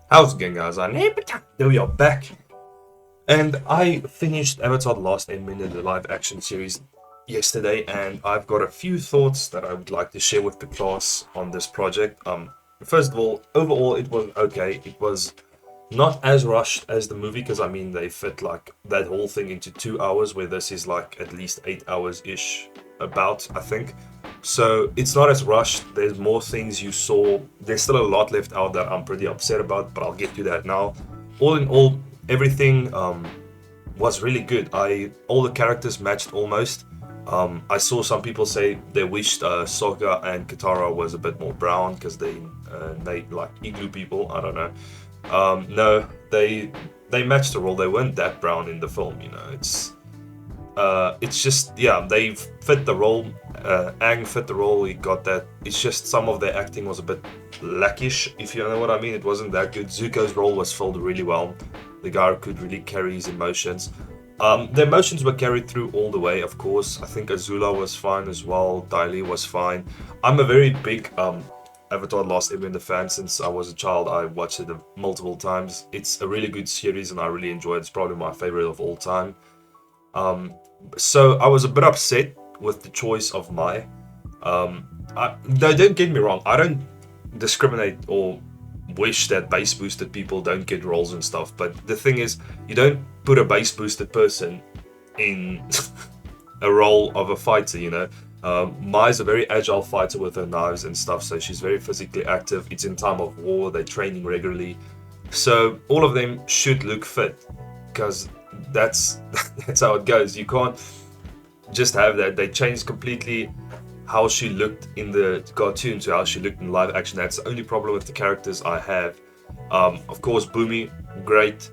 How's it going, guys? We are back. And I finished Avatar The Last Airbender, the live action series, yesterday, and I've got a few thoughts that I would like to share with the class on this project. First of all, overall, it was okay. It was not as rushed as the movie, because I mean, they fit like that whole thing into 2 hours, where this is like at least 8 hours ish, about, I think. So it's not as rushed. There's more things you saw. There's still a lot left out that I'm pretty upset about, but I'll get to that now. All in all, everything was really good. All the characters matched almost. I saw some people say they wished Sokka and Katara was a bit more brown because they made like igloo people. I don't know. No, they matched the role. They weren't that brown in the film. It's just, yeah, they fit the role. Aang fit the role. He got that. It's just some of their acting was a bit lackish, if you know what I mean. It wasn't that good. Zuko's role was filled really well. The guy could really carry his emotions. The emotions were carried through all the way, of course. I think Azula was fine as well. Dai Li was fine. I'm a very big Avatar Lost Airbender fan since I was a child. I watched it multiple times. It's a really good series and I really enjoy it. It's probably my favorite of all time. So I was a bit upset with the choice of Mai. No, don't get me wrong. I don't discriminate or wish that base boosted people don't get roles and stuff. But the thing is, you don't put a base boosted person in a role of a fighter. Mai's a very agile fighter with her knives and stuff, so she's very physically active. It's in time of war. They're training regularly, so all of them should look fit because that's that's how it goes. You can't just have that. They changed completely how she looked in the cartoon to how she looked in live action. That's the only problem with the characters I have. Of course, Boomy, great.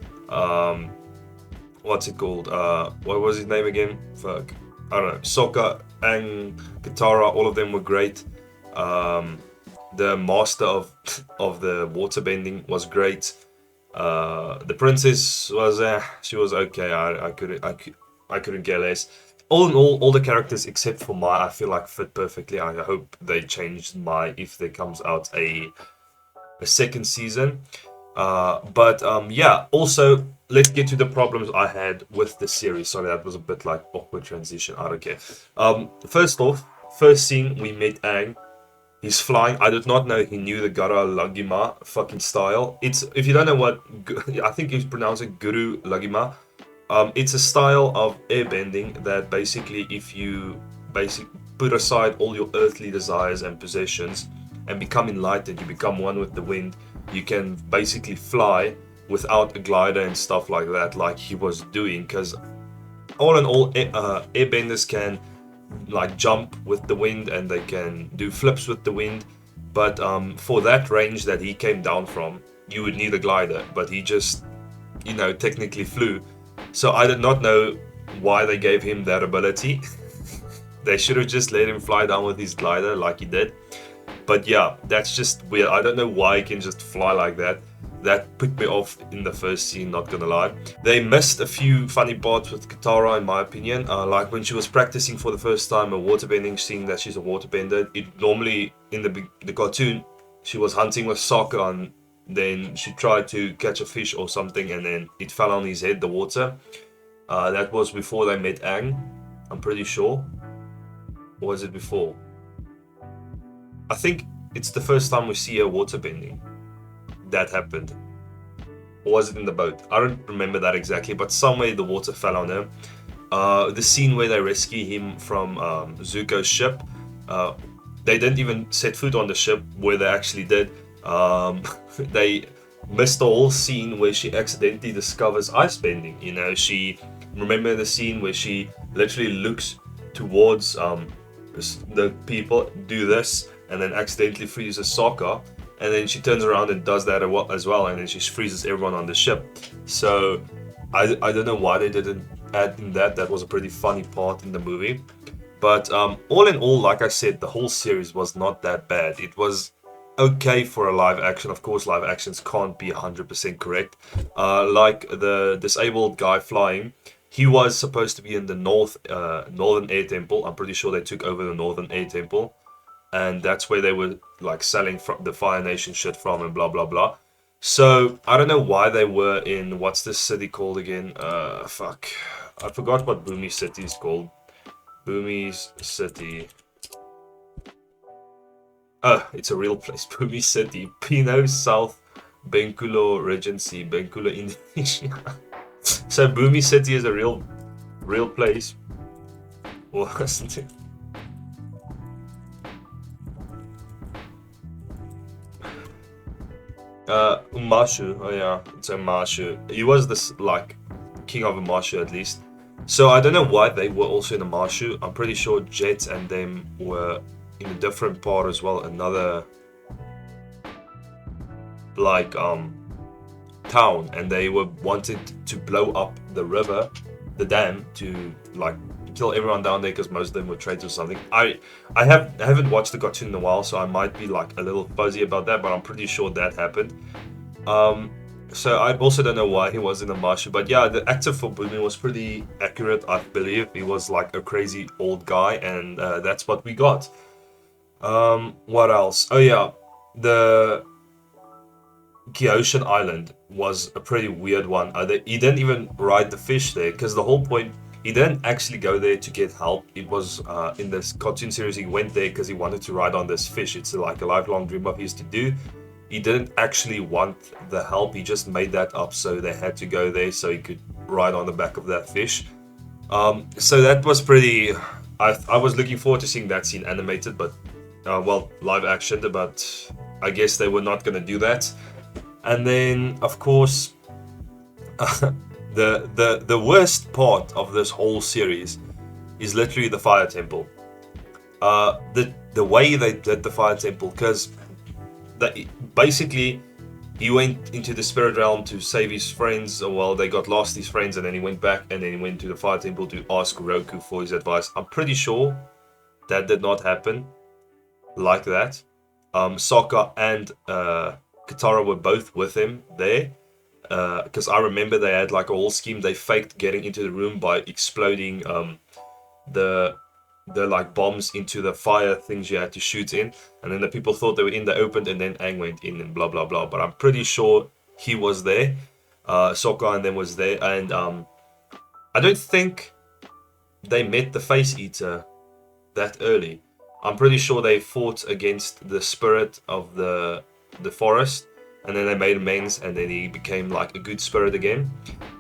What's it called? What was his name again? Fuck, I don't know. Sokka and Katara, all of them were great. The master of the waterbending was great. The princess was she was okay. I couldn't care less. All in all the characters except for Mai, I feel like fit perfectly. I hope they changed Mai if there comes out a second season. But yeah. Also, let's get to the problems I had with the series. Sorry, that was a bit like awkward transition. I don't care. First off, first scene we met Aang. He's flying. I did not know he knew the Gara Lagima fucking style. It's, if you don't know what, I think you pronounce it Guru Lagima. It's a style of airbending that basically, if you put aside all your earthly desires and possessions and become enlightened, you become one with the wind. You can basically fly without a glider and stuff like that, like he was doing. Because all in all, airbenders can like jump with the wind and they can do flips with the wind. But for that range that he came down from, you would need a glider. But he just, technically flew. So I did not know why they gave him that ability. They should have just let him fly down with his glider like he did. But yeah, that's just weird. I don't know why he can just fly like that. That put me off in the first scene, not gonna lie. They missed a few funny parts with Katara, in my opinion. Like when she was practicing for the first time a waterbending, seeing that she's a waterbender. It normally, in the cartoon, she was hunting with Sokka and then she tried to catch a fish or something and then it fell on his head, the water. That was before they met Aang, I'm pretty sure. Or was it before? I think it's the first time we see her waterbending. That happened. Or was it in the boat? I don't remember that exactly, but somewhere the water fell on her. The scene where they rescue him from Zuko's ship, they didn't even set foot on the ship, where they actually did. They missed the whole scene where she accidentally discovers ice bending. Remember the scene where she literally looks towards the people, do this, and then accidentally freezes Sokka, and then she turns around and does that as well, and then she freezes everyone on the ship. So I don't know why they didn't add in that. That was a pretty funny part in the movie. But all in all, like I said, the whole series was not that bad. It was okay for a live action. Of course, live actions can't be 100% correct. Like the disabled guy flying, he was supposed to be in the Northern Air Temple. I'm pretty sure they took over the Northern Air Temple, and that's where they were like selling the Fire Nation shit from and blah blah blah. So I don't know why they were in what's this city called again? Fuck, I forgot what Bumi City is called. Bumi's City. Oh, it's a real place. Bumi City, Pino South Bengkulu Regency, Bengkulu, Indonesia. So Bumi City is a real place, wasn't it? Umashu. Oh yeah, it's Umashu. He was this like king of Umashu at least. So I don't know why they were also in Umashu. I'm pretty sure Jet and them were in a different part as well. Another like town, and they were wanted to blow up the river, the dam, to like kill everyone down there because most of them were traitors or something. I haven't watched the cartoon in a while, so I might be like a little fuzzy about that, but I'm pretty sure that happened. Um, so I also don't know why he was in the Marsha, but yeah, the actor for Bumi was pretty accurate, I believe. He was like a crazy old guy, and that's what we got. What else? Oh yeah, the Kyotian Island was a pretty weird one. He didn't even ride the fish there because the whole point, he didn't actually go there to get help. It was in this cartoon series, he went there because he wanted to ride on this fish. It's like a lifelong dream of his to do. He didn't actually want the help, he just made that up, so they had to go there so he could ride on the back of that fish. So that was pretty. I was looking forward to seeing that scene animated, but well, live action, but I guess they were not going to do that. And then, of course, the worst part of this whole series is literally the fire temple. The way they did the fire temple, because basically he went into the spirit realm to save his friends. Or well, they got lost, his friends, and then he went back, and then he went to the fire temple to ask Roku for his advice. I'm pretty sure that did not happen like that. Sokka and Katara were both with him there, because I remember they had like a whole scheme. They faked getting into the room by exploding the like bombs into the fire things you had to shoot in, and then the people thought they were in, they opened, and then Aang went in and blah blah blah. But I'm pretty sure he was there. Sokka and them was there, and I don't think they met the Face Eater that early. I'm pretty sure they fought against the spirit of the forest, and then they made amends, and then he became like a good spirit again.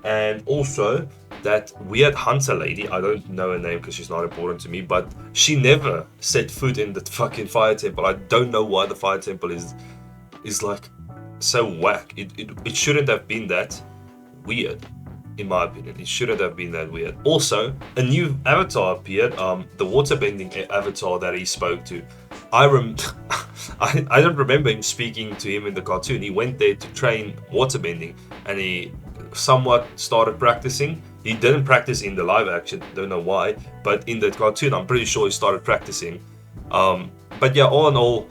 And also that weird hunter lady, I don't know her name because she's not important to me, but she never set foot in the fucking fire temple. I don't know why the fire temple is like so whack. It shouldn't have been that weird, in my opinion. It shouldn't have been that weird. Also, a new avatar appeared, the waterbending avatar that he spoke to. I I don't remember him speaking to him in the cartoon. He went there to train waterbending, and he somewhat started practicing. He didn't practice in the live action, don't know why, but in the cartoon, I'm pretty sure he started practicing. But yeah, all in all,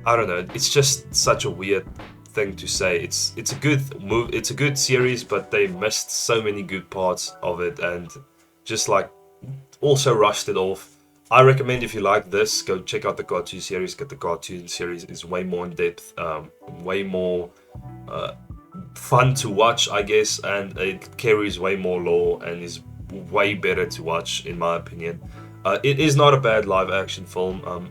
I don't know. It's just such a weird thing to say. It's a good move. It's a good series, but they missed so many good parts of it, and just like also rushed it off. I recommend, if you like this, go check out the cartoon series. Get the cartoon series. It's way more in depth, way more fun to watch, I guess, and it carries way more lore and is way better to watch, in my opinion. It is not a bad live action film.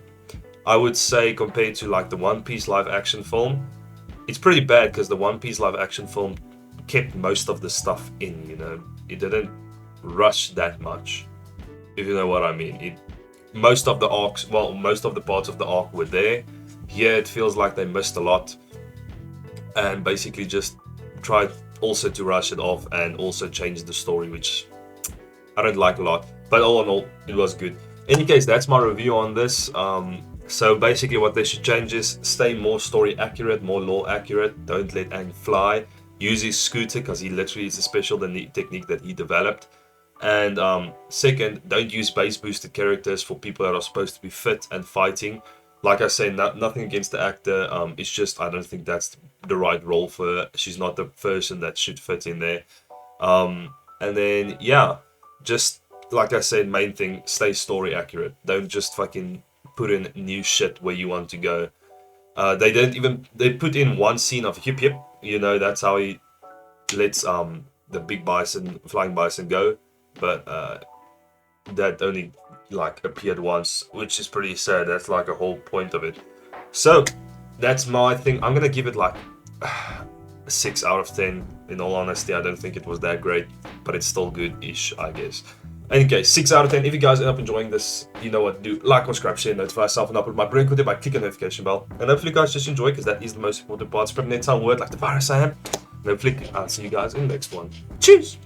I would say compared to like the One Piece live action film, it's pretty bad because the One Piece live action film kept most of the stuff in. You know, it didn't rush that much, if you know what I mean. Most of the arcs, well, most of the parts of the arc were there. Here it feels like they missed a lot, and basically just tried also to rush it off and also change the story, which I don't like a lot. But all in all, it was good. In any case, that's my review on this. So basically what they should change is stay more story accurate, more lore accurate. Don't let Aang fly. Use his scooter because he literally is a special technique that he developed. And second, don't use base boosted characters for people that are supposed to be fit and fighting. Like I say, nothing against the actor. It's just I don't think that's the right role for her. She's not the person that should fit in there. And then yeah, just like I said, main thing, stay story accurate. Don't just fucking put in new shit where you want to go. They put in one scene of Hip Hip. You know, that's how he lets the big bison, flying bison, go. But that only like appeared once, which is pretty sad. That's like a whole point of it. So that's my thing. I'm gonna give it like a 6 out of 10. In all honesty, I don't think it was that great, but it's still good-ish, I guess. Okay, 6 out of 10. If you guys end up enjoying this, you know what to do. Like, subscribe, share, notify yourself, and upload my brilliant content by clicking the notification bell. And hopefully you guys just enjoy, because that is the most important part. Spread the net word like the virus I am. And hopefully I'll see you guys in the next one. Cheers!